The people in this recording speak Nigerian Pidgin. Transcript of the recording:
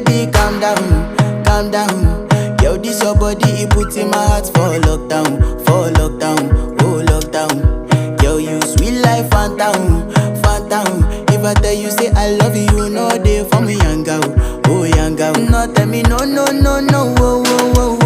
baby, calm down. Yo, this your body, it put in my heart for lockdown, oh lockdown. Yo, you sweet life, phantom, phantom. If I tell you say I love you, no day for me, young girl, oh young girl. No tell me no, oh, oh, oh, oh.